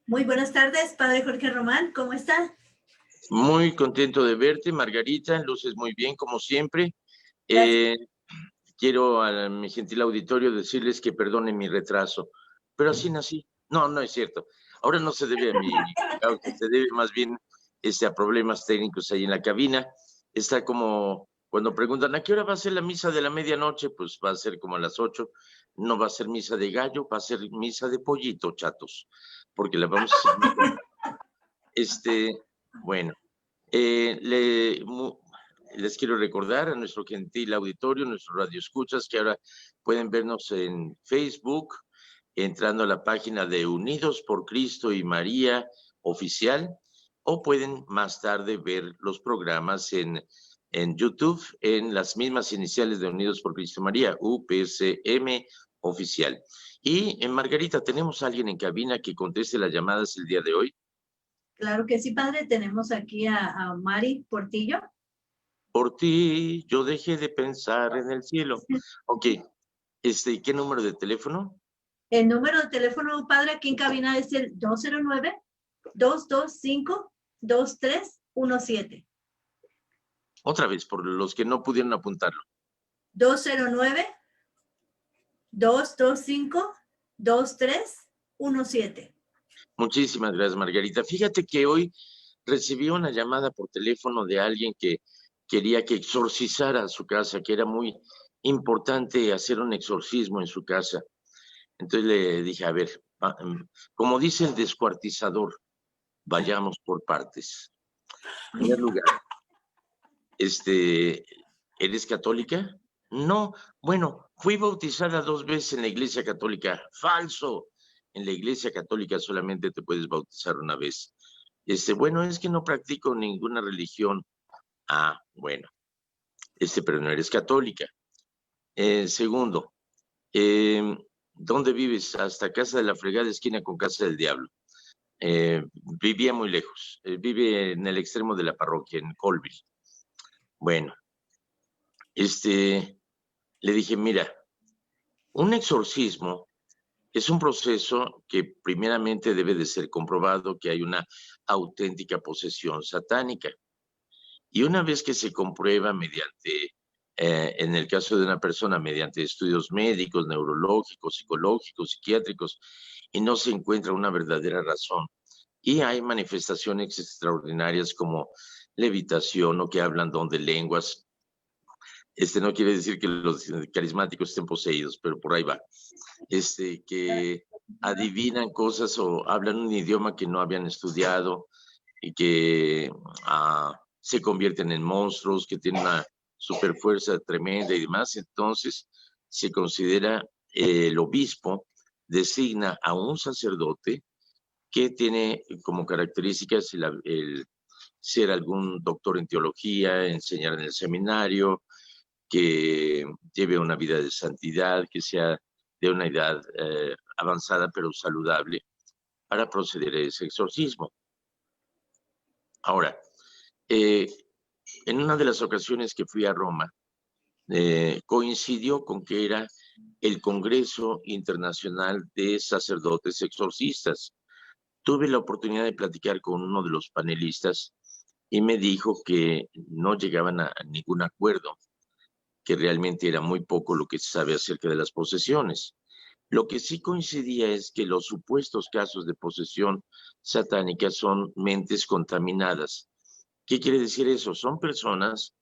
Muy buenas tardes, Padre Jorge Román, ¿cómo está? Muy contento de verte, Margarita, luces muy bien, como siempre. Gracias. Quiero a mi gentil auditorio decirles que perdonen mi retraso, pero así nací. No, no es cierto. Ahora no se debe a mi causa, se debe más bien a problemas técnicos ahí en la cabina. Está como cuando preguntan, ¿a qué hora va a ser la misa de la medianoche? Pues va a ser como a las 8. No va a ser misa de gallo, va a ser misa de pollito, chatos, porque la vamos a hacer más temprano. Bueno, les quiero recordar a nuestro gentil auditorio, nuestros radioescuchas, que ahora pueden vernos en Facebook, entrando a la página de Unidos por Cristo y María Oficial, o pueden más tarde ver los programas en YouTube, en las mismas iniciales de Unidos por Cristo y María, UPCM Oficial. Y en Margarita, ¿tenemos a alguien en cabina que conteste las llamadas el día de hoy? Claro que sí, Padre. Tenemos aquí a Mari Portillo. Por ti, yo dejé de pensar en el cielo. Ok, ¿qué número de teléfono? El número de teléfono, Padre, aquí en cabina es el 209-225-2317. Otra vez, por los que no pudieron apuntarlo. 209-225-2317. Muchísimas gracias, Margarita. Fíjate que hoy recibí una llamada por teléfono de alguien que quería que exorcizara su casa, que era muy importante hacer un exorcismo en su casa. Entonces le dije, a ver, como dice el descuartizador, vayamos por partes. En primer lugar, ¿eres católica? No, bueno, fui bautizada 2 veces en la Iglesia Católica. Falso. En la Iglesia Católica solamente te puedes bautizar una vez. Bueno, es que no practico ninguna religión. Ah, bueno, pero no eres católica. Segundo, ¿dónde vives? Hasta Casa de la Fregada, esquina con Casa del Diablo. Vivía muy lejos. Vive en el extremo de la parroquia, en Colville. Bueno, le dije, mira, un exorcismo es un proceso que primeramente debe de ser comprobado que hay una auténtica posesión satánica. Y una vez que se comprueba mediante, en el caso de una persona, mediante estudios médicos, neurológicos, psicológicos, psiquiátricos, y no se encuentra una verdadera razón, y hay manifestaciones extraordinarias como levitación o que hablan don de lenguas. No quiere decir que los carismáticos estén poseídos, pero por ahí va. Que adivinan cosas o hablan un idioma que no habían estudiado y que se convierten en monstruos, que tienen una superfuerza tremenda y demás. Entonces, se considera el obispo designa a un sacerdote que tiene como características el ser algún doctor en teología, enseñar en el seminario, que lleve una vida de santidad, que sea de una edad avanzada pero saludable para proceder a ese exorcismo. Ahora, en una de las ocasiones que fui a Roma, coincidió con que era el Congreso Internacional de Sacerdotes Exorcistas. Tuve la oportunidad de platicar con uno de los panelistas y me dijo que no llegaban a ningún acuerdo, que realmente era muy poco lo que se sabe acerca de las posesiones. Lo que sí coincidía es que los supuestos casos de posesión satánica son mentes contaminadas. ¿Qué quiere decir eso? Son personas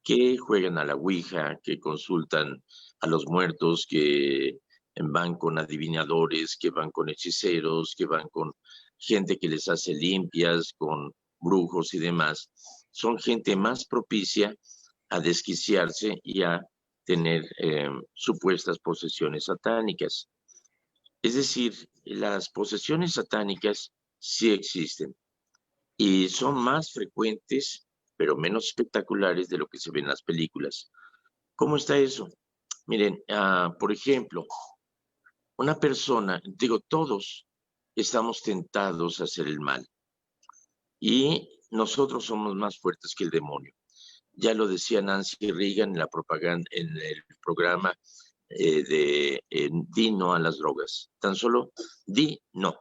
que juegan a la ouija, que consultan a los muertos, que van con adivinadores, que van con hechiceros, que van con gente que les hace limpias, con brujos y demás. Son gente más propicia a desquiciarse y a tener supuestas posesiones satánicas. Es decir, las posesiones satánicas sí existen y son más frecuentes, pero menos espectaculares de lo que se ve en las películas. ¿Cómo está eso? Miren, por ejemplo, una persona, digo, todos estamos tentados a hacer el mal y nosotros somos más fuertes que el demonio. Ya lo decía Nancy Reagan en la propaganda, en el programa di no a las drogas. Tan solo di no,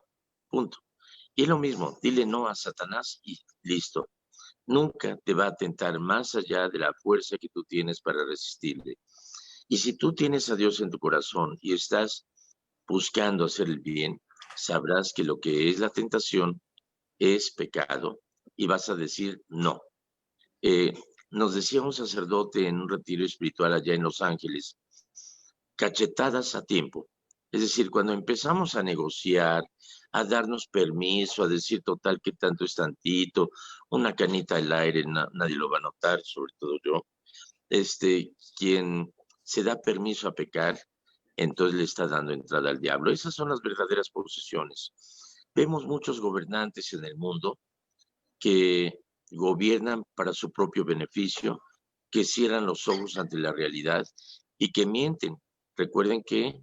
punto. Y es lo mismo, dile no a Satanás y listo. Nunca te va a tentar más allá de la fuerza que tú tienes para resistirle. Y si tú tienes a Dios en tu corazón y estás buscando hacer el bien, sabrás que lo que es la tentación es pecado y vas a decir no. Eh, Nos decía un sacerdote en un retiro espiritual allá en Los Ángeles, cachetadas a tiempo. Es decir, cuando empezamos a negociar, a darnos permiso, a decir total que tanto es tantito, una canita al aire, nadie lo va a notar, sobre todo yo. Quien se da permiso a pecar, entonces le está dando entrada al diablo. Esas son las verdaderas posesiones. Vemos muchos gobernantes en el mundo que gobiernan para su propio beneficio, que cierran los ojos ante la realidad y que mienten. Recuerden que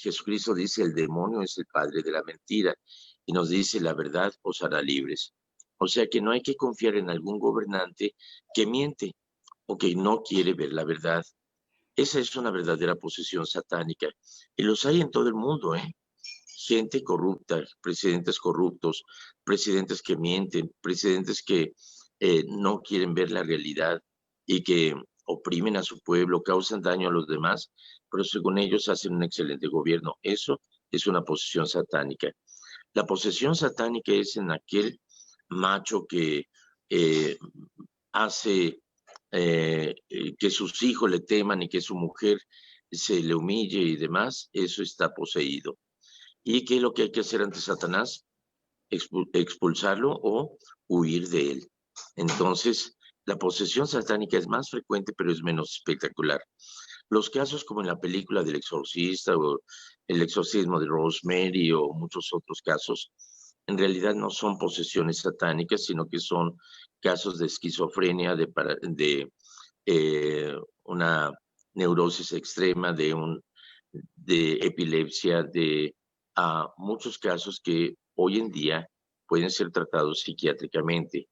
Jesucristo dice, el demonio es el padre de la mentira y nos dice, la verdad os hará libres. O sea que no hay que confiar en algún gobernante que miente o que no quiere ver la verdad. Esa es una verdadera posesión satánica y los hay en todo el mundo, ¿eh? Gente corrupta, presidentes corruptos, presidentes que mienten, presidentes que no quieren ver la realidad y que oprimen a su pueblo, causan daño a los demás, pero según ellos hacen un excelente gobierno. Eso es una posesión satánica. La posesión satánica es en aquel macho que eh, hace que sus hijos le teman y que su mujer se le humille y demás. Eso está poseído. ¿Y qué es lo que hay que hacer ante Satanás? Expulsarlo o huir de él. Entonces, la posesión satánica es más frecuente, pero es menos espectacular. Los casos como en la película del exorcista o el exorcismo de Rosemary o muchos otros casos, en realidad no son posesiones satánicas, sino que son casos de esquizofrenia, una neurosis extrema, de epilepsia, de muchos casos que hoy en día pueden ser tratados psiquiátricamente,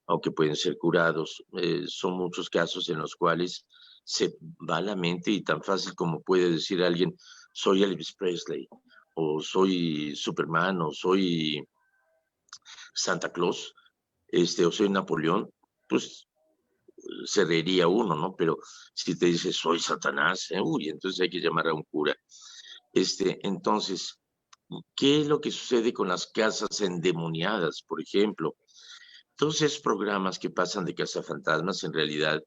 aunque pueden ser curados. Son muchos casos en los cuales se va la mente y tan fácil como puede decir alguien, soy Elvis Presley, o soy Superman, o soy Santa Claus, o soy Napoleón, pues se reiría uno, ¿no? Pero si te dice soy Satanás, uy, entonces hay que llamar a un cura. Entonces, ¿qué es lo que sucede con las casas endemoniadas, por ejemplo? Todos esos programas que pasan de cazafantasmas en realidad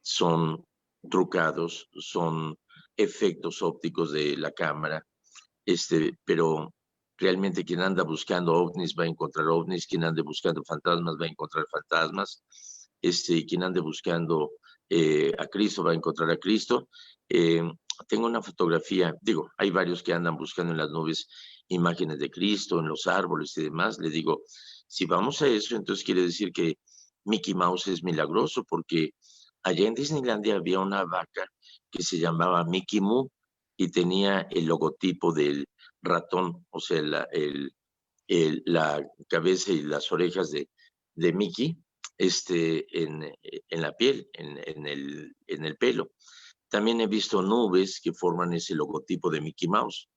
son trucados, son efectos ópticos de la cámara, pero realmente quien anda buscando ovnis va a encontrar ovnis, quien ande buscando fantasmas va a encontrar fantasmas, quien ande buscando a Cristo va a encontrar a Cristo. Eh, Tengo una fotografía, digo, hay varios que andan buscando en las nubes imágenes de Cristo, en los árboles y demás. Le digo, si vamos a eso, entonces quiere decir que Mickey Mouse es milagroso, porque allá en Disneylandia había una vaca que se llamaba Mickey Moo y tenía el logotipo del ratón, o sea, la cabeza y las orejas de Mickey en la piel, en el pelo. También he visto nubes que forman ese logotipo de Mickey Mouse.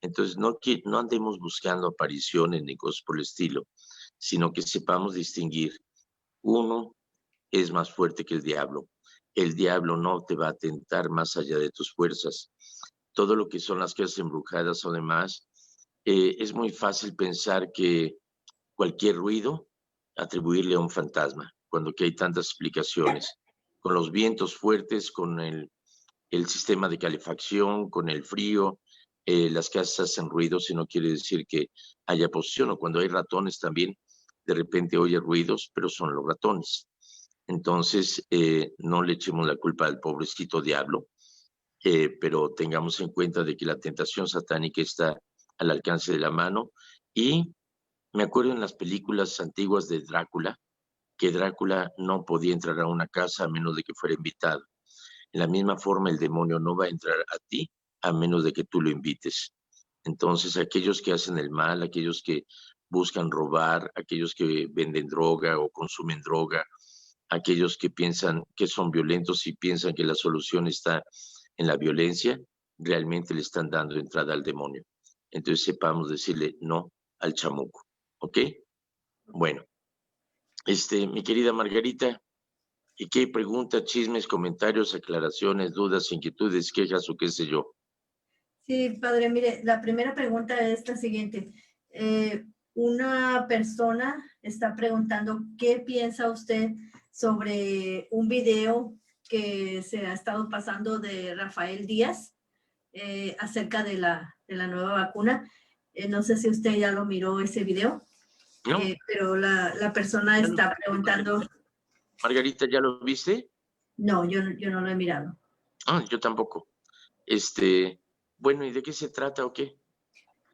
Entonces, no andemos buscando apariciones ni cosas por el estilo, sino que sepamos distinguir. Uno es más fuerte que el diablo. El diablo no te va a tentar más allá de tus fuerzas. Todo lo que son las casas embrujadas o demás, es muy fácil pensar que cualquier ruido atribuirle a un fantasma, cuando que hay tantas explicaciones. Con los vientos fuertes, con el sistema de calefacción, con el frío, las casas hacen ruido, si no quiere decir que haya posesión, o cuando hay ratones también, de repente oye ruidos, pero son los ratones. Entonces, no le echemos la culpa al pobrecito diablo, pero tengamos en cuenta de que la tentación satánica está al alcance de la mano. Y me acuerdo en las películas antiguas de Drácula, que Drácula no podía entrar a una casa a menos de que fuera invitado. En la misma forma, el demonio no va a entrar a ti a menos de que tú lo invites. Entonces, aquellos que hacen el mal, aquellos que buscan robar, aquellos que venden droga o consumen droga, aquellos que piensan que son violentos y piensan que la solución está en la violencia, realmente le están dando entrada al demonio. Entonces sepamos decirle, no, al chamuco. ¿Ok? Bueno, mi querida Margarita, ¿y qué preguntas, chismes, comentarios, aclaraciones, dudas, inquietudes, quejas o qué sé yo? Sí, padre, mire, la primera pregunta es la siguiente. Una persona está preguntando qué piensa usted sobre un video que se ha estado pasando de Rafael Díaz acerca de la nueva vacuna. No sé si usted ya lo miró ese video, ¿No? pero la persona ¿Ya lo está viste, preguntando. Margarita, ¿ya lo viste? No, yo no lo he mirado. Ah, yo tampoco. Bueno, ¿y de qué se trata o qué?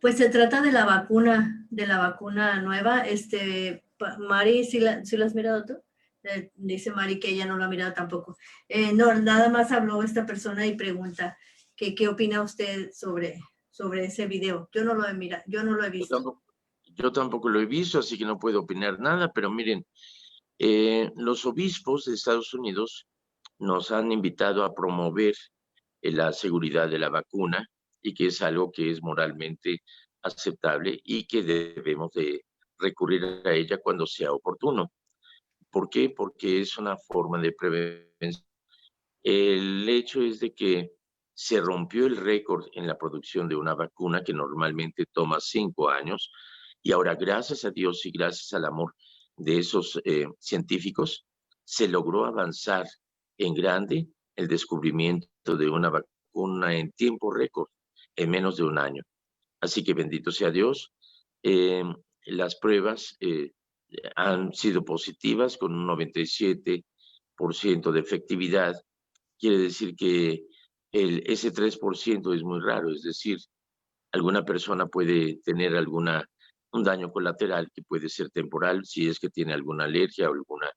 Pues se trata de la vacuna nueva. Mari, ¿sí la has mirado tú? Dice Mari que ella no lo ha mirado tampoco. No, nada más habló esta persona y pregunta que qué opina usted sobre ese video. Yo no lo he mirado, yo no lo he visto. Yo tampoco lo he visto, así que no puedo opinar nada, pero miren, los obispos de Estados Unidos nos han invitado a promover la seguridad de la vacuna y que es algo que es moralmente aceptable y que debemos de recurrir a ella cuando sea oportuno. ¿Por qué? Porque es una forma de prevención. El hecho es de que se rompió el récord en la producción de una vacuna que normalmente toma 5 años y ahora gracias a Dios y gracias al amor de esos científicos se logró avanzar en grande el descubrimiento de una vacuna en tiempo récord, en menos de un año. Así que bendito sea Dios. Eh, las pruebas han sido positivas con un 97% de efectividad. Quiere decir que ese 3% es muy raro, es decir, alguna persona puede tener un daño colateral que puede ser temporal si es que tiene alguna alergia o alguna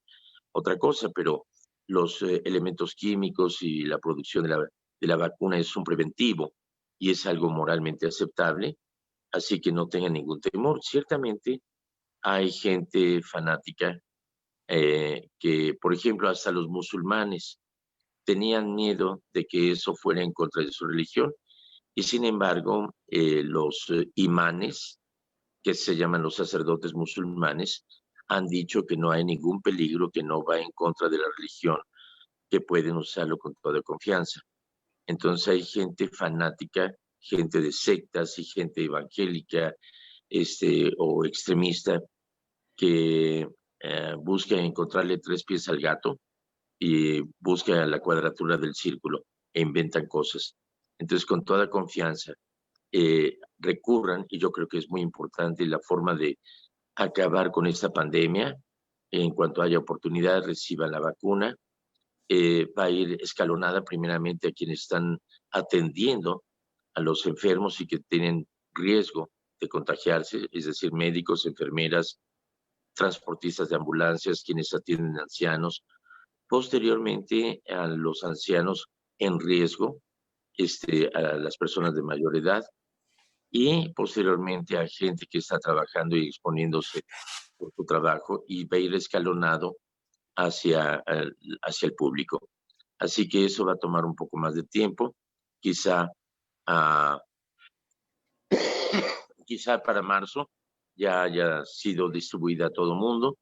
otra cosa, pero los elementos químicos y la producción de la vacuna es un preventivo y es algo moralmente aceptable, así que no tengan ningún temor. Ciertamente hay gente fanática que, por ejemplo, hasta los musulmanes tenían miedo de que eso fuera en contra de su religión y sin embargo los imanes, que se llaman los sacerdotes musulmanes, han dicho que no hay ningún peligro, que no va en contra de la religión, que pueden usarlo con toda confianza. Entonces hay gente fanática, gente de sectas y gente evangélica o extremista que busca encontrarle tres pies al gato y busca la cuadratura del círculo e inventan cosas. Entonces, con toda confianza, recurran, y yo creo que es muy importante la forma de acabar con esta pandemia. En cuanto haya oportunidad, reciban la vacuna. Va a ir escalonada primeramente a quienes están atendiendo a los enfermos y que tienen riesgo de contagiarse, es decir, médicos, enfermeras, transportistas de ambulancias, quienes atienden a ancianos, posteriormente a los ancianos en riesgo, a las personas de mayor edad y posteriormente a gente que está trabajando y exponiéndose por su trabajo y va a ir escalonado hacia el público. Así que eso va a tomar un poco más de tiempo, quizá, uh, quizá para marzo ya haya sido distribuida a todo el mundo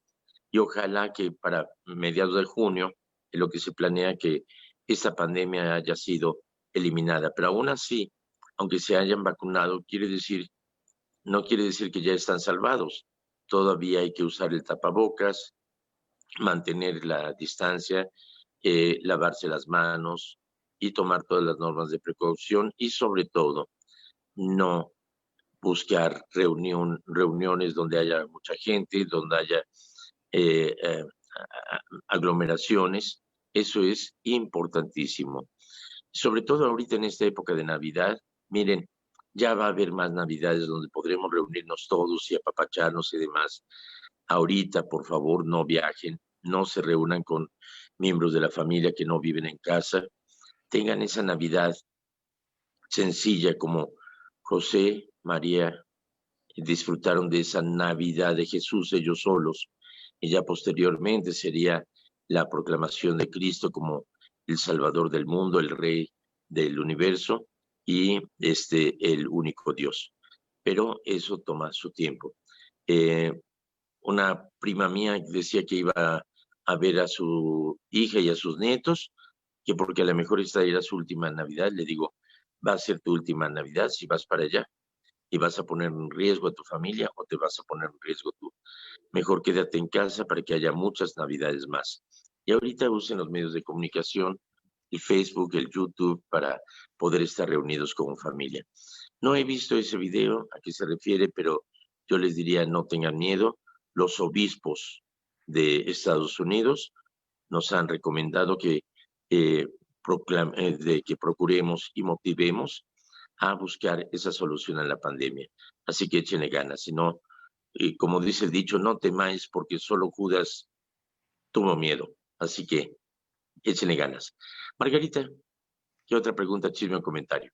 y ojalá que para mediados de junio es lo que se planea que esta pandemia haya sido eliminada. Pero aún así, aunque se hayan vacunado, no quiere decir que ya están salvados. Todavía hay que usar el tapabocas, mantener la distancia, lavarse las manos y tomar todas las normas de precaución y sobre todo no buscar reuniones donde haya mucha gente, donde haya eh, eh, aglomeraciones. Eso es importantísimo. Sobre todo ahorita en esta época de Navidad, miren, ya va a haber más Navidades donde podremos reunirnos todos y apapacharnos y demás. Ahorita, por favor, no viajen, no se reúnan con miembros de la familia que no viven en casa. Tengan esa Navidad sencilla como José, María, disfrutaron de esa Navidad de Jesús ellos solos. Y ya posteriormente sería la proclamación de Cristo como el Salvador del mundo, el Rey del universo y el único Dios. pero eso toma su tiempo. Una prima mía decía que iba a ver a su hija y a sus nietos, que porque a lo mejor esta era su última Navidad. Le digo, va a ser tu última Navidad si vas para allá y vas a poner en riesgo a tu familia o te vas a poner en riesgo tú. Mejor quédate en casa para que haya muchas Navidades más. Y ahorita usen los medios de comunicación, el Facebook, el YouTube, para poder estar reunidos como familia. No he visto ese video a qué se refiere, pero yo les diría no tengan miedo. Los obispos de Estados Unidos nos han recomendado eh, de que procuremos y motivemos a buscar esa solución a la pandemia. Así que échenle ganas, si no, como dice el dicho, no temáis porque solo Judas tuvo miedo. Así que échenle ganas. Margarita, ¿qué otra pregunta, chisme o comentario?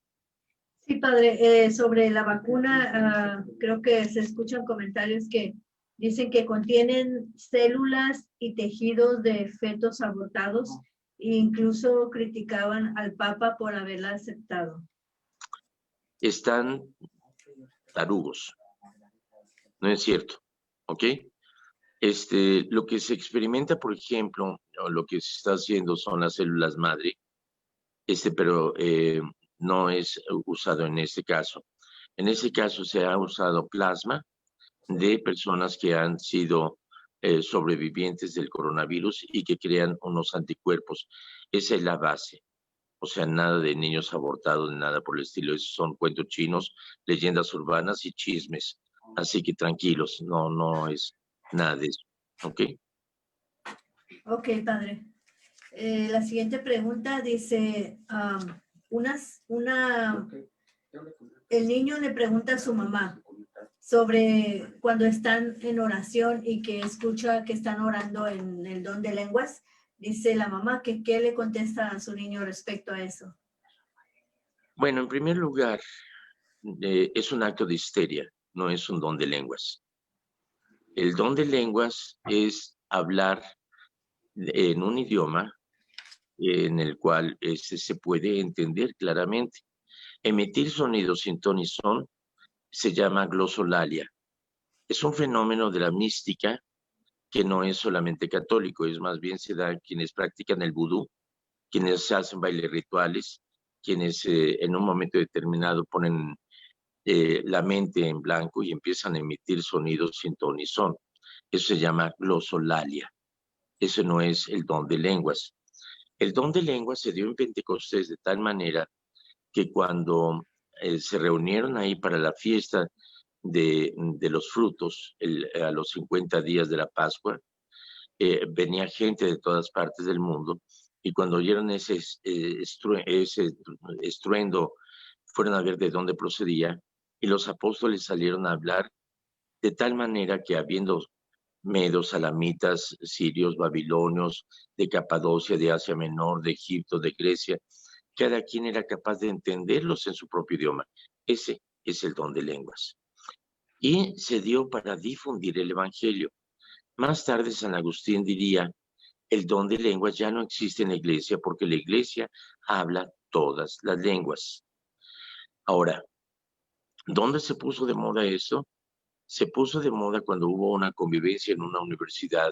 Sí, padre, sobre la vacuna, creo que se escuchan comentarios que dicen que contienen células y tejidos de fetos abortados e incluso criticaban al Papa por haberla aceptado. Están tarugos. No es cierto, ¿ok? Lo que se experimenta, por ejemplo, o lo que se está haciendo son las células madre, pero no es usado en este caso. En este caso se ha usado plasma de personas que han sido sobrevivientes del coronavirus y que crean unos anticuerpos. Esa es la base. O sea, nada de niños abortados, nada por el estilo. Esos son cuentos chinos, leyendas urbanas y chismes. Así que tranquilos, no es nada de eso. ¿Ok? Ok, padre. La siguiente pregunta dice, el niño le pregunta a su mamá sobre cuando están en oración y que escucha que están orando en el don de lenguas. Dice la mamá que qué le contesta a su niño respecto a eso. Bueno, en primer lugar, es un acto de histeria, no es un don de lenguas. El don de lenguas es hablar en un idioma en el cual se puede entender claramente. Emitir sonidos sin ton y son se llama glosolalia. Es un fenómeno de la mística que no es solamente católico, es más bien se da quienes practican el vudú, quienes hacen bailes rituales, quienes en un momento determinado ponen la mente en blanco y empiezan a emitir sonidos sin ton y son. Eso se llama glosolalia. Eso no es el don de lenguas. El don de lenguas se dio en Pentecostés de tal manera que cuando se reunieron ahí para la fiesta de los frutos, a los 50 días de la Pascua, venía gente de todas partes del mundo y cuando oyeron ese estruendo, fueron a ver de dónde procedía y los apóstoles salieron a hablar de tal manera que habiendo medos, alamitas, sirios, babilonios, de Capadocia, de Asia Menor, de Egipto, de Grecia, cada quien era capaz de entenderlos en su propio idioma. Ese es el don de lenguas. Y se dio para difundir el Evangelio. Más tarde San Agustín diría, el don de lenguas ya no existe en la iglesia porque la iglesia habla todas las lenguas. Ahora, ¿dónde se puso de moda eso? Se puso de moda cuando hubo una convivencia en una universidad,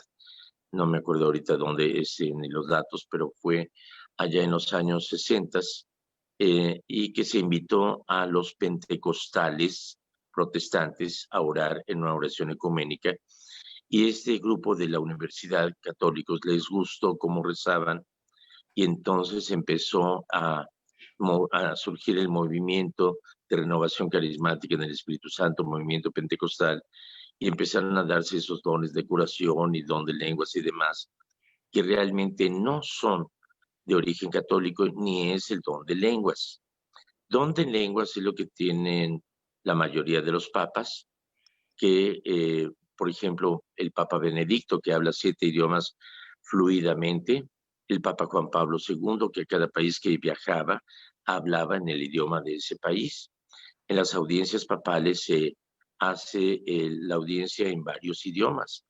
no me acuerdo ahorita dónde ni los datos, pero fue allá en los años 60, y que se invitó a los pentecostales protestantes a orar en una oración ecuménica. Y este grupo de la universidad, católicos, les gustó cómo rezaban y entonces empezó a surgir el movimiento de renovación carismática en el Espíritu Santo, movimiento pentecostal, y empezaron a darse esos dones de curación y don de lenguas y demás, que realmente no son de origen católico ni es el don de lenguas. Don de lenguas es lo que tienen la mayoría de los papas, que, por ejemplo, el Papa Benedicto, que habla 7 idiomas fluidamente, el Papa Juan Pablo II, que a cada país que viajaba hablaba en el idioma de ese país. En las audiencias papales se hace la audiencia en varios idiomas.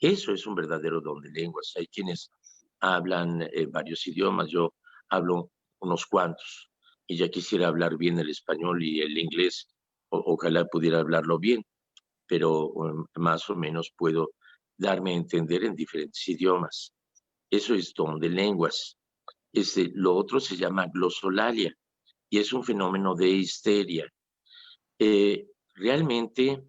Eso es un verdadero don de lenguas. Hay quienes hablan varios idiomas, yo hablo unos cuantos y ya quisiera hablar bien el español y el inglés, Ojalá pudiera hablarlo bien, pero más o menos puedo darme a entender en diferentes idiomas. Eso es don de lenguas. Lo otro se llama glosolalia y es un fenómeno de histeria. Realmente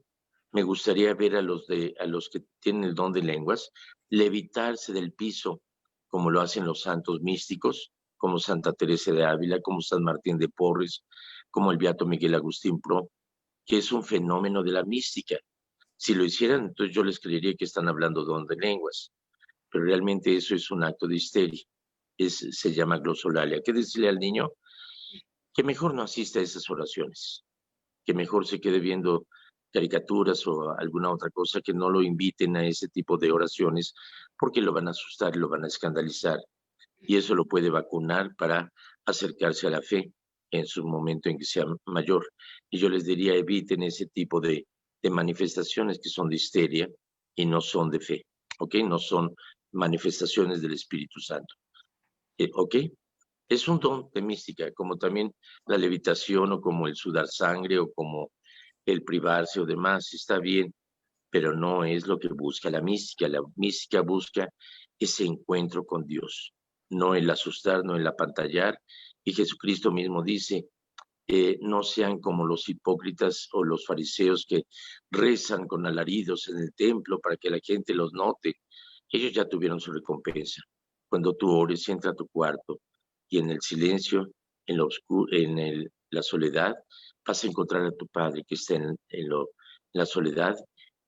me gustaría ver a los que tienen el don de lenguas levitarse del piso, como lo hacen los santos místicos, como Santa Teresa de Ávila, como San Martín de Porres, como el beato Miguel Agustín Pro, que es un fenómeno de la mística. Si lo hicieran, entonces yo les creería que están hablando don de lenguas, pero realmente eso es un acto de histeria. Se llama glosolalia. ¿Qué decirle al niño? Que mejor no asista a esas oraciones, que mejor se quede viendo caricaturas o alguna otra cosa, que no lo inviten a ese tipo de oraciones, porque lo van a asustar y lo van a escandalizar. Y eso lo puede vacunar para acercarse a la fe en su momento en que sea mayor. Y yo les diría, eviten ese tipo de manifestaciones que son de histeria y no son de fe, ¿ok? No son manifestaciones del Espíritu Santo, ¿ok? Es un don de mística, como también la levitación o como el sudar sangre o como el privarse o demás, está bien, pero no es lo que busca la mística. La mística busca ese encuentro con Dios, no el asustar, no el apantallar. Y Jesucristo mismo dice, no sean como los hipócritas o los fariseos que rezan con alaridos en el templo para que la gente los note. Ellos ya tuvieron su recompensa. Cuando tú ores, entra a tu cuarto y en el silencio, la soledad, vas a encontrar a tu Padre que está en la soledad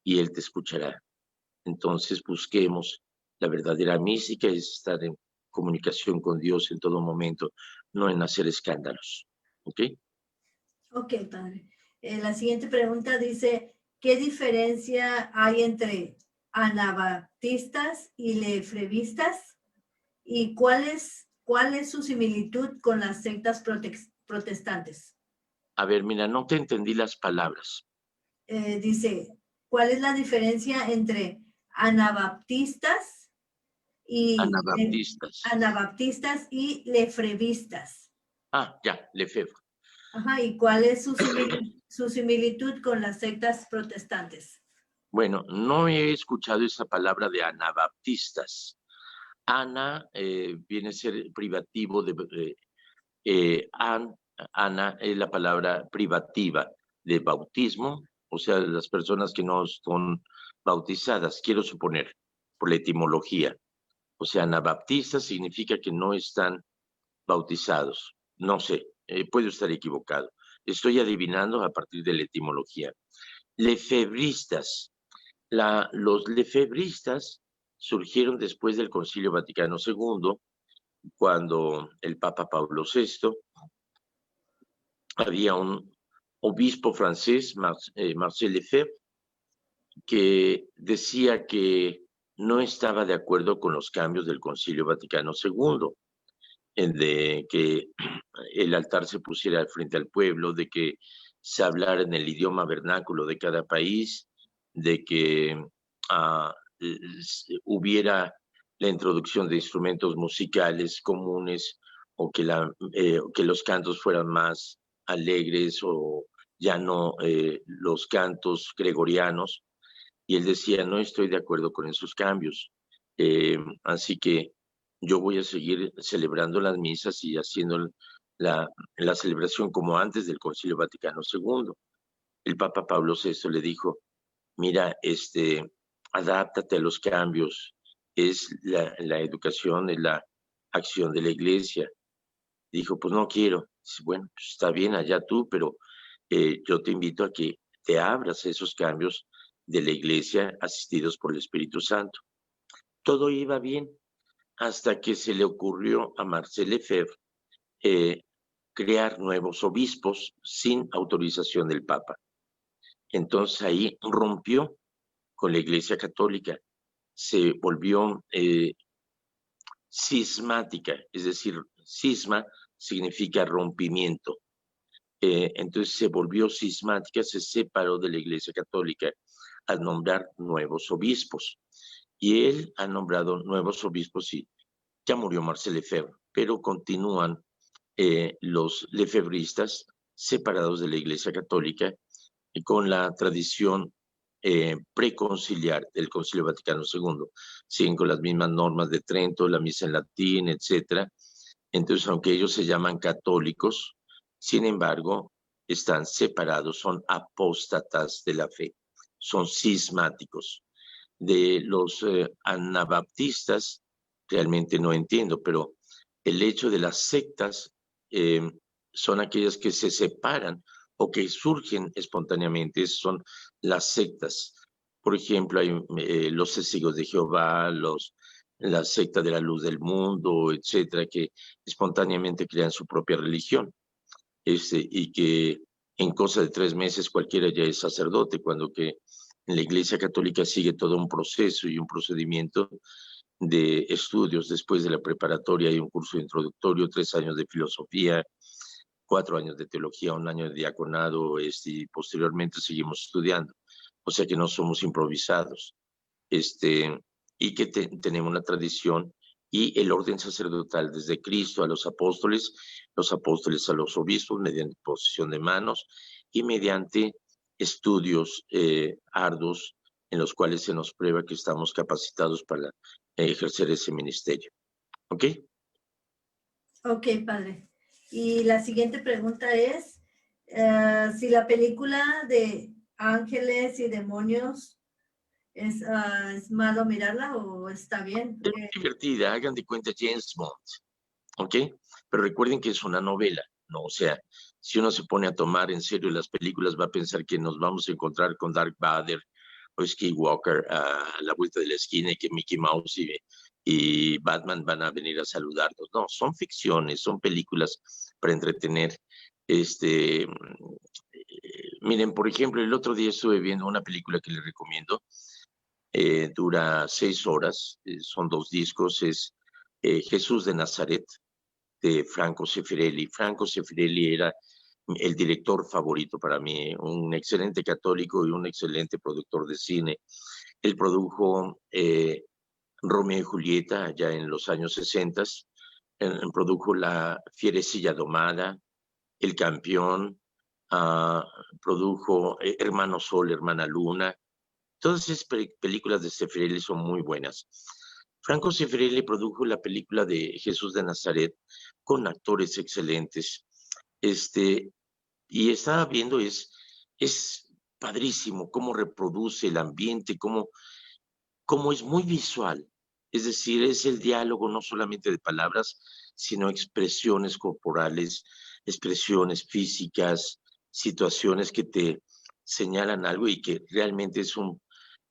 y Él te escuchará. Entonces busquemos la verdadera mística, es estar en comunicación con Dios en todo momento, no en hacer escándalos. ¿Ok? Ok, padre. La siguiente pregunta dice, ¿qué diferencia hay entre anabaptistas y lefebvistas? ¿Y cuál es su similitud con las sectas protestantes? A ver, mira, no te entendí las palabras. Dice, ¿cuál es la diferencia entre anabaptistas y Anabaptistas. anabaptistas y lefebvistas? Ah, ya, Lefebvre. Ajá, ¿y cuál es su similitud con las sectas protestantes? Bueno, no he escuchado esa palabra de anabaptistas. Ana viene a ser privativo de Ana es la palabra privativa de bautismo, o sea, las personas que no son bautizadas, quiero suponer, por la etimología. O sea, anabaptistas significa que no están bautizados. No sé, puedo estar equivocado. Estoy adivinando a partir de la etimología. Lefebristas. Los lefebristas surgieron después del Concilio Vaticano II, cuando el Papa Pablo VI, había un obispo francés, Marcel Lefebvre, que decía que no estaba de acuerdo con los cambios del Concilio Vaticano II, de que el altar se pusiera frente al pueblo, de que se hablara en el idioma vernáculo de cada país, de que hubiera la introducción de instrumentos musicales comunes o que los cantos fueran más alegres o ya no los cantos gregorianos. Y él decía, no estoy de acuerdo con esos cambios. Así que yo voy a seguir celebrando las misas y haciendo la celebración como antes del Concilio Vaticano II. El Papa Pablo VI le dijo, mira, adáptate a los cambios, es la educación, es la acción de la iglesia. Dijo, pues no quiero. Dice, bueno, pues está bien allá tú, pero yo te invito a que te abras a esos cambios de la iglesia asistidos por el Espíritu Santo. Todo iba bien hasta que se le ocurrió a Marcel Lefebvre crear nuevos obispos sin autorización del Papa. Entonces ahí rompió con la Iglesia Católica, se volvió cismática, es decir, cisma significa rompimiento. Entonces se volvió cismática, se separó de la Iglesia Católica al nombrar nuevos obispos. Y él ha nombrado nuevos obispos y ya murió Marcel Lefebvre, pero continúan los lefebristas separados de la Iglesia Católica con la tradición preconciliar del Concilio Vaticano II. Siguen con las mismas normas de Trento, la misa en latín, etcétera. Entonces, aunque ellos se llaman católicos, sin embargo, están separados, son apóstatas de la fe, son cismáticos. De los anabaptistas, realmente no entiendo, pero el hecho de las sectas son aquellas que se separan o que surgen espontáneamente, son las sectas. Por ejemplo, hay los testigos de Jehová, la secta de la luz del mundo, etcétera, que espontáneamente crean su propia religión, y que en cosa de 3 meses cualquiera ya es sacerdote, cuando que en la Iglesia Católica sigue todo un proceso y un procedimiento de estudios. Después de la preparatoria hay un curso introductorio, 3 años de filosofía, 4 años de teología, 1 año de diaconado, y posteriormente seguimos estudiando. O sea que no somos improvisados, y que tenemos una tradición y el orden sacerdotal desde Cristo a los apóstoles a los obispos mediante posición de manos y mediante estudios arduos en los cuales se nos prueba que estamos capacitados para ejercer ese ministerio. ¿Ok? Ok, padre. Y la siguiente pregunta es, si la película de ángeles y demonios es malo mirarla o está bien. Es muy divertida, hagan de cuenta James Bond, ¿ok? Pero recuerden que es una novela, ¿no? O sea, si uno se pone a tomar en serio las películas, va a pensar que nos vamos a encontrar con Darth Vader o Skywalker a la vuelta de la esquina y que Mickey Mouse y Batman van a venir a saludarnos. No, son ficciones, son películas para entretener. Miren, por ejemplo, el otro día estuve viendo una película que les recomiendo. Dura 6 horas, son 2 discos, es Jesús de Nazaret, de Franco Sefirelli. Franco Sefirelli era el director favorito para mí, un excelente católico y un excelente productor de cine. Él produjo Romeo y Julieta allá en los años 60, produjo La Fierecilla Domada, El Campeón, produjo Hermano Sol, Hermana Luna. Todas esas películas de Sefirelli son muy buenas. Franco Sefirelli produjo la película de Jesús de Nazaret con actores excelentes. Y estaba viendo, es padrísimo cómo reproduce el ambiente, cómo es muy visual. Es decir, es el diálogo no solamente de palabras, sino expresiones corporales, expresiones físicas, situaciones que te señalan algo y que realmente es un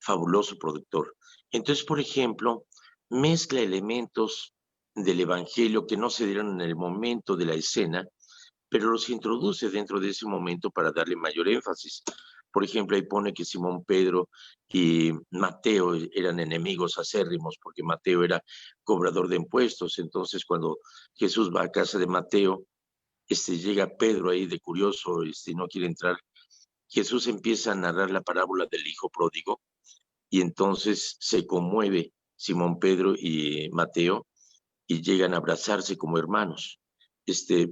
fabuloso productor. Entonces, por ejemplo, mezcla elementos del Evangelio que no se dieron en el momento de la escena, pero los introduce dentro de ese momento para darle mayor énfasis. Por ejemplo, ahí pone que Simón Pedro y Mateo eran enemigos acérrimos porque Mateo era cobrador de impuestos. Entonces, cuando Jesús va a casa de Mateo, llega Pedro ahí de curioso, no quiere entrar. Jesús empieza a narrar la parábola del hijo pródigo y entonces se conmueve Simón Pedro y Mateo y llegan a abrazarse como hermanos.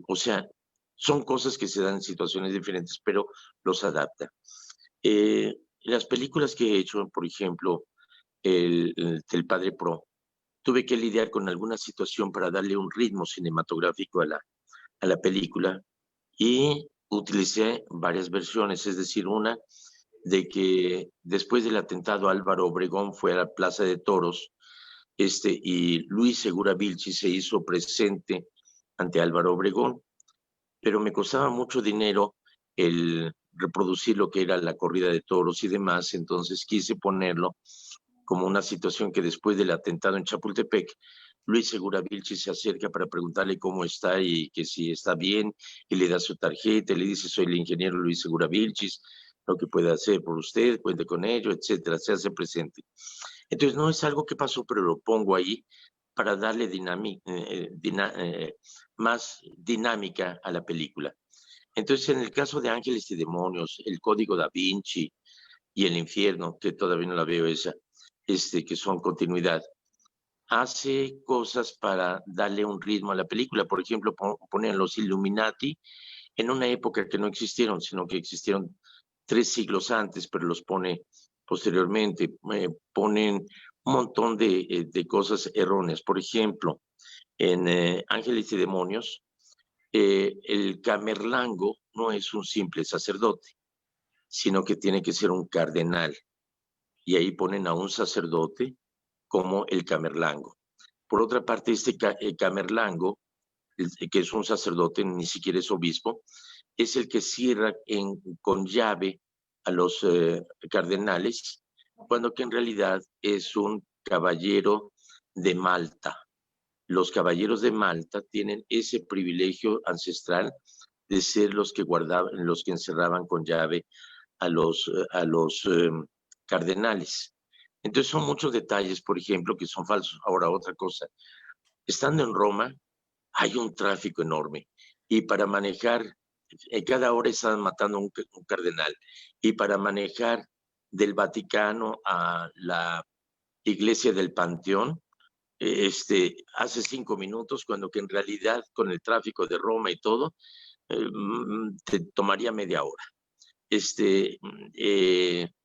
O sea, son cosas que se dan en situaciones diferentes, pero los adapta. Las películas que he hecho, por ejemplo, el Padre Pro, tuve que lidiar con alguna situación para darle un ritmo cinematográfico a la película y utilicé varias versiones, es decir, una de que después del atentado Álvaro Obregón fue a la Plaza de Toros, y Luis Segura Vilchi se hizo presente ante Álvaro Obregón, pero me costaba mucho dinero el reproducir lo que era la corrida de toros y demás, entonces quise ponerlo como una situación que después del atentado en Chapultepec, Luis Segura Vilchi se acerca para preguntarle cómo está y que si está bien, y le da su tarjeta, y le dice, soy el ingeniero Luis Segura Vilchis, lo que puede hacer por usted, cuente con ello, etcétera, se hace presente. Entonces no es algo que pasó, pero lo pongo ahí para darle más dinámica a la película. Entonces, en el caso de Ángeles y Demonios, el Código Da Vinci y el Infierno, que todavía no la veo esa, que son continuidad, hace cosas para darle un ritmo a la película. Por ejemplo, ponen los Illuminati en una época que no existieron, sino que existieron 3 siglos antes, pero los pone posteriormente. Ponen un montón de cosas erróneas. Por ejemplo, en Ángeles y Demonios, el camerlango no es un simple sacerdote, sino que tiene que ser un cardenal. Y ahí ponen a un sacerdote como el camerlango. Por otra parte, camerlango, que es un sacerdote, ni siquiera es obispo, es el que cierra con llave a los cardenales, cuando que en realidad es un caballero de Malta. Los caballeros de Malta tienen ese privilegio ancestral de ser los que guardaban, los que encerraban con llave a los cardenales. Entonces son muchos detalles, por ejemplo, que son falsos. Ahora, otra cosa, estando en Roma, hay un tráfico enorme y para manejar, cada hora están matando un cardenal, y para manejar del Vaticano a la iglesia del Panteón, hace 5 minutos, cuando que en realidad con el tráfico de Roma y todo, te tomaría media hora.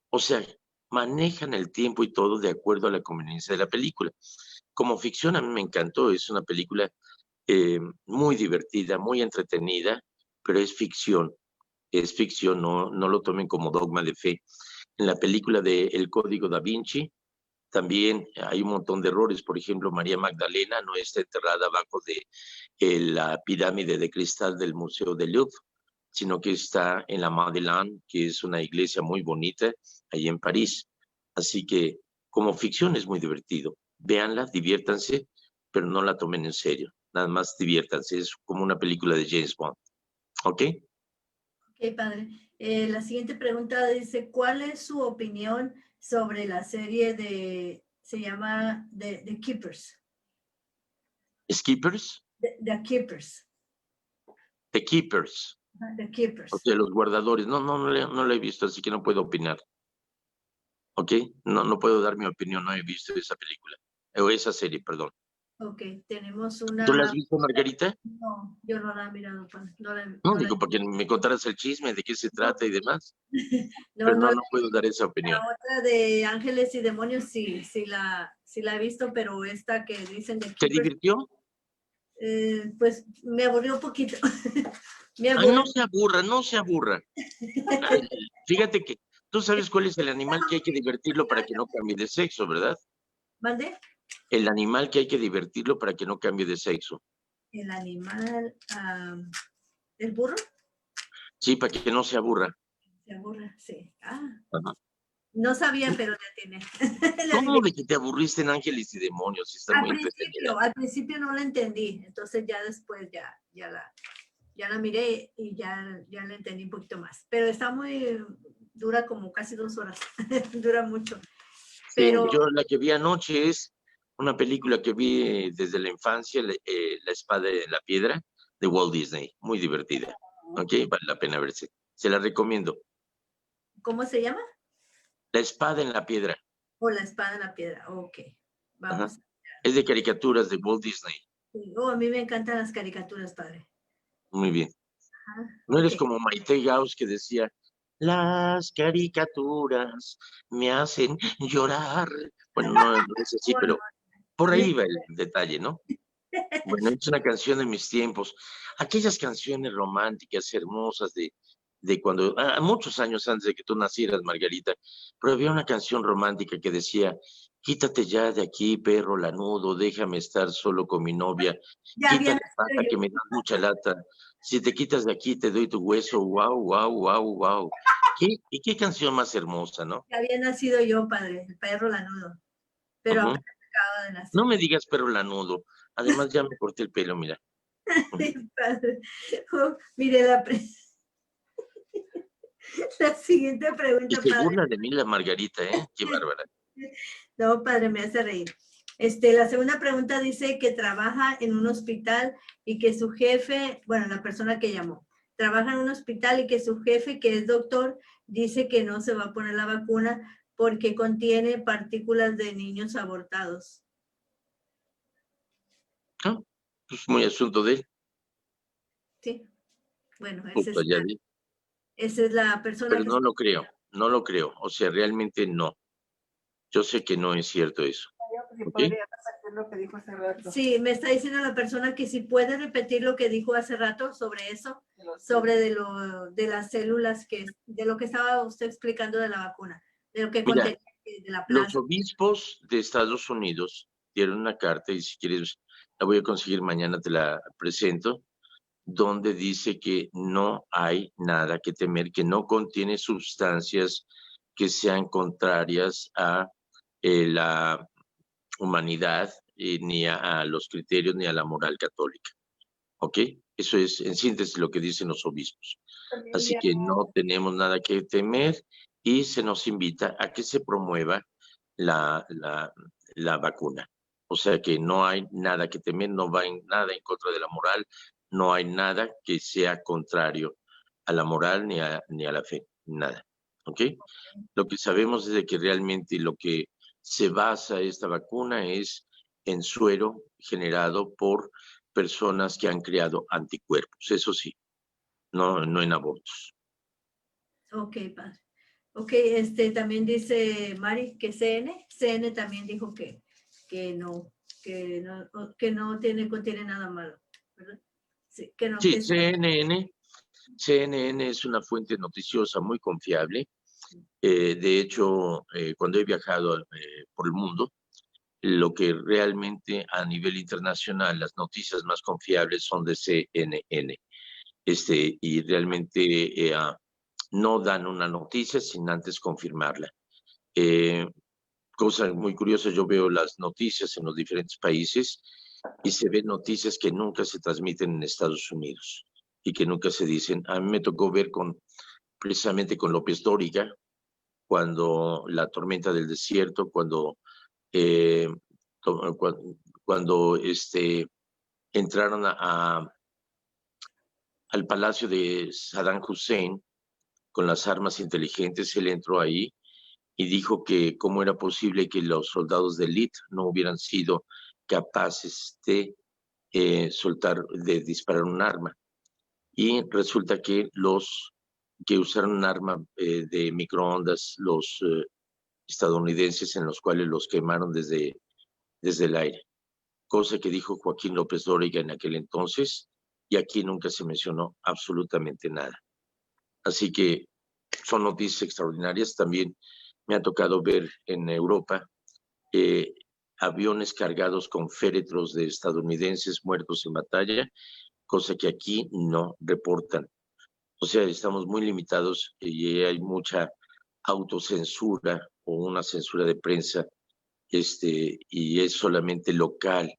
O sea, manejan el tiempo y todo de acuerdo a la conveniencia de la película. Como ficción a mí me encantó, es una película muy divertida, muy entretenida, pero es ficción, no lo tomen como dogma de fe. En la película de El Código Da Vinci también hay un montón de errores. Por ejemplo, María Magdalena no está enterrada abajo de la pirámide de cristal del Museo del Louvre, sino que está en la Madeleine, que es una iglesia muy bonita ahí en París. Así que como ficción es muy divertido. Véanla, diviértanse, pero no la tomen en serio. Nada más diviértanse, es como una película de James Bond. ¿Ok? Ok, padre. La siguiente pregunta dice, ¿cuál es su opinión sobre la serie se llama The Keepers? ¿Skippers? The Keepers. The Keepers. The Keepers. O sea, los guardadores. No la he visto, así que no puedo opinar. ¿Ok? No puedo dar mi opinión, no he visto esa película. O esa serie, perdón. Ok, tenemos ¿Tú la has una... visto, Margarita? No, yo no la he mirado, padre. No, digo, porque me contaras el chisme, de qué se trata y demás. No, Pero no, no puedo dar esa opinión. la otra de Ángeles y Demonios sí la he visto, pero esta que dicen de ¿Te Keepers, divirtió? pues me aburrió un poquito. Me Ay, aburrió. no se aburra. Ay, fíjate que tú sabes cuál es el animal que hay que divertirlo para que no cambie de sexo, ¿verdad? ¿Mande? El animal que hay que divertirlo para que no cambie de sexo. El animal, el burro, Sí, para que no se aburra. se aburre, sí. Ajá. No sabía, pero ya tiene. ¿Cómo de que te aburriste en Ángeles y Demonios? Está muy entretenida. Al principio no la entendí, entonces ya después ya la miré y ya la entendí un poquito más. Pero está dura como casi 2 horas, dura mucho. Sí, Pero, yo la que vi anoche es una película que vi desde la infancia, La espada en la piedra, de Walt Disney. Muy divertida. ¿Ok? Vale la pena verse. Se la recomiendo. ¿cómo se llama? La espada en la piedra. O la espada en la piedra. Ok, Ajá. vamos. Es de caricaturas de Walt Disney. A mí me encantan las caricaturas, padre. Muy bien. No Ok. eres como Maite Gauss que decía, las caricaturas me hacen llorar. Bueno, no es así, Bueno, pero por ahí va el detalle, ¿no? Bueno, es una canción de mis tiempos. Aquellas canciones románticas, hermosas de cuando, muchos años antes de que tú nacieras, Margarita, pero había una canción romántica que decía, quítate ya de aquí, perro lanudo, déjame estar solo con mi novia, ya había quítale pata nacido que yo. me das mucha lata, si te quitas de aquí te doy tu hueso, wow, wow, wow, wow. ¿Y qué canción más hermosa, no? Ya había nacido yo, padre, el perro lanudo. Pero Ujú. apenas acaba de nacer. No me digas perro lanudo, además ya me corté el pelo, mira. Ujú. Padre. Mire, la siguiente Y pregunta, se padre. burla de mí la Margarita, ¿eh? Qué bárbara. No, padre, me hace reír. La segunda pregunta dice que trabaja en un hospital y que su jefe, bueno, la persona que llamó, trabaja en un hospital y que su jefe, que es doctor, dice que no se va a poner la vacuna porque contiene partículas de niños abortados. Ah, pues muy asunto de él. Sí, bueno, ese Justo es allá vi. Esa es la persona Pero que... no lo creo, no lo creo. O sea, realmente no. Yo sé que no es cierto eso. Si ¿Ok? podría repetir lo que dijo hace rato. Sí, me está diciendo la persona que si puede repetir lo que dijo hace rato sobre eso, sobre de las células, de lo que estaba usted explicando de la vacuna, de lo que Mira, contenía, de la los plasma. obispos de Estados Unidos dieron una carta, y si quieres la voy a conseguir mañana, te la presento, donde dice que no hay nada que temer, que no contiene sustancias que sean contrarias a la humanidad, ni a los criterios, ni a la moral católica. ¿Ok? Eso es, en síntesis, lo que dicen los obispos. Así que no tenemos nada que temer y se nos invita a que se promueva la vacuna. O sea que no hay nada que temer, no va nada en contra de la moral, no hay nada que sea contrario a la moral ni a la fe, nada. ¿Ok? Lo que sabemos es de que realmente lo que se basa esta vacuna es en suero generado por personas que han creado anticuerpos, eso sí, no en abortos. Ok, padre. Ok, también dice Mari que CN también dijo que no, que no contiene nada malo, ¿verdad? Sí, que no, Sí, que CNN es una fuente noticiosa muy confiable. De hecho, cuando he viajado por el mundo, lo que realmente a nivel internacional las noticias más confiables son de CNN. Y realmente no dan una noticia sin antes confirmarla. Cosa muy curiosa, yo veo las noticias en los diferentes países y se ven noticias que nunca se transmiten en Estados Unidos y que nunca se dicen. A mí me tocó ver precisamente con López Dóriga, cuando la tormenta del desierto, eh, cuando entraron al palacio de Saddam Hussein con las armas inteligentes, él entró ahí y dijo que cómo era posible que los soldados de élite no hubieran sido capaces de de disparar un arma. Y resulta que los que usaron un arma de microondas, los estadounidenses, en los cuales los quemaron desde el aire. Cosa que dijo Joaquín López Dóriga en aquel entonces, y aquí nunca se mencionó absolutamente nada. Así que son noticias extraordinarias. También me ha tocado ver en Europa eh, aviones cargados con féretros de estadounidenses muertos en batalla, cosa que aquí no reportan. O sea, estamos muy limitados y hay mucha autocensura o una censura de prensa, y es solamente local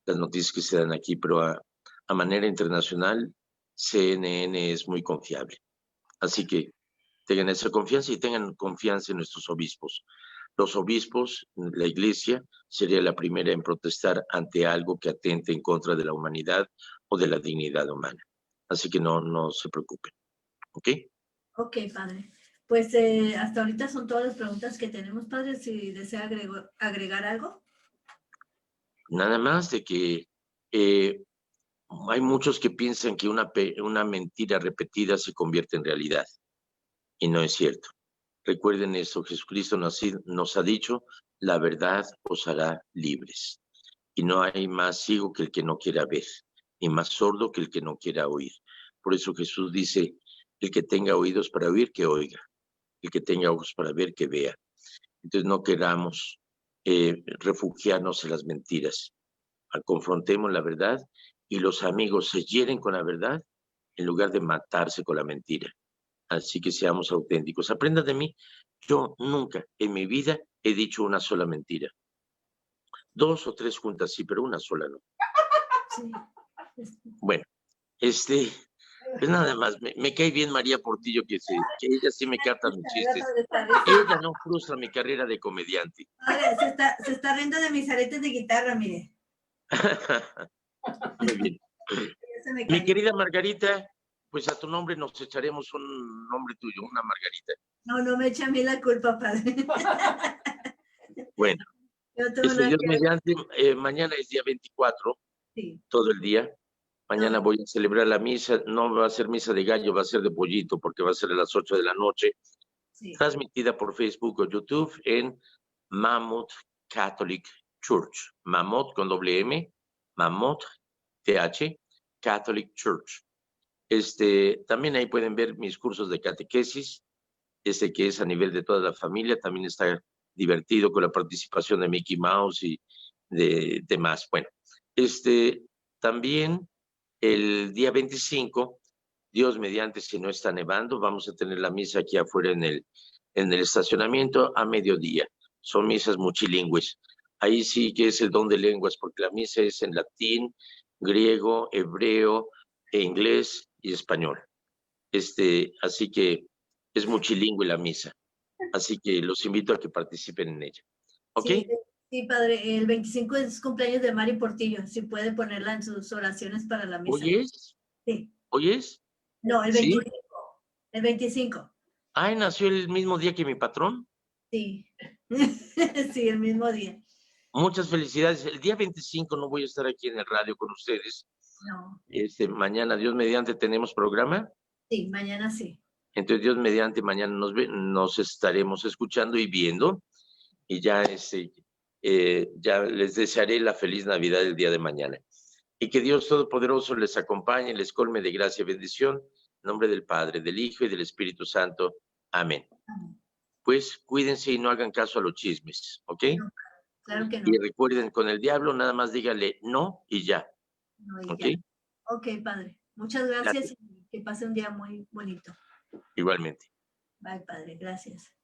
las noticias que se dan aquí, pero a manera internacional, CNN es muy confiable. Así que tengan esa confianza y tengan confianza en nuestros obispos. Los obispos, la iglesia, sería la primera en protestar ante algo que atente en contra de la humanidad o de la dignidad humana. Así que no se preocupen. ¿Ok? Ok, padre. Pues hasta ahorita son todas las preguntas que tenemos, padre. Si desea agregar algo. Nada más de que hay muchos que piensan que una mentira repetida se convierte en realidad. Y no es cierto. Recuerden esto, Jesucristo nos ha dicho, la verdad os hará libres. Y no hay más ciego que el que no quiera ver, ni más sordo que el que no quiera oír. Por eso Jesús dice, el que tenga oídos para oír, que oiga. El que tenga ojos para ver, que vea. Entonces no queramos refugiarnos en las mentiras. Confrontemos la verdad y los amigos se hieren con la verdad en lugar de matarse con la mentira. Así que seamos auténticos. Aprendan de mí. Yo nunca en mi vida he dicho una sola mentira. 2 o 3 juntas sí, pero una sola no. Sí. Bueno, pues nada más, me cae bien María Portillo, que ella sí me capta mis chistes. Ella no frustra mi carrera de comediante. Padre, se está riendo de mis aretes de guitarra, mire. Muy bien. Mi querida Margarita, pues a tu nombre nos echaremos un nombre tuyo, una Margarita. No me echa a mí la culpa, padre. Bueno, Dios mediante, mañana es día 24, sí. Todo el día. Mañana voy a celebrar la misa. No va a ser misa de gallo, va a ser de pollito, porque va a ser a las 8 de la noche. Sí. Transmitida por Facebook o YouTube en Mammoth Catholic Church. Mammoth con doble M, Mammoth TH, Catholic Church. También ahí pueden ver mis cursos de catequesis, que es a nivel de toda la familia. También está divertido con la participación de Mickey Mouse y de demás. Bueno, también el día 25, Dios mediante, si no está nevando, vamos a tener la misa aquí afuera en el estacionamiento a mediodía. Son misas multilingües. Ahí sí que es el don de lenguas, porque la misa es en latín, griego, hebreo, inglés y español. Así que es multilingüe la misa. Así que los invito a que participen en ella. ¿Ok? Sí, padre, el 25 es cumpleaños de Mari Portillo, si puede ponerla en sus oraciones para la misa. ¿Hoy es? Sí. ¿Hoy es? No, el 25. ¿Sí? El 25. Ay, ¿nació el mismo día que mi patrón? Sí. Sí, el mismo día. Muchas felicidades. El día 25 no voy a estar aquí en el radio con ustedes. No. Mañana, Dios mediante, ¿tenemos programa? Sí, mañana sí. Entonces, Dios mediante, mañana nos estaremos escuchando y viendo. Y ya, ya les desearé la feliz Navidad el día de mañana. Y que Dios Todopoderoso les acompañe, les colme de gracia y bendición. En nombre del Padre, del Hijo y del Espíritu Santo. Amén. Amén. Pues cuídense y no hagan caso a los chismes, ¿ok? No, claro que no. Y recuerden, con el diablo nada más dígale no y ya. No, y ¿Ok? ya. Ok, padre. Muchas gracias y que pase un día muy bonito. Igualmente. Bye, padre. Gracias.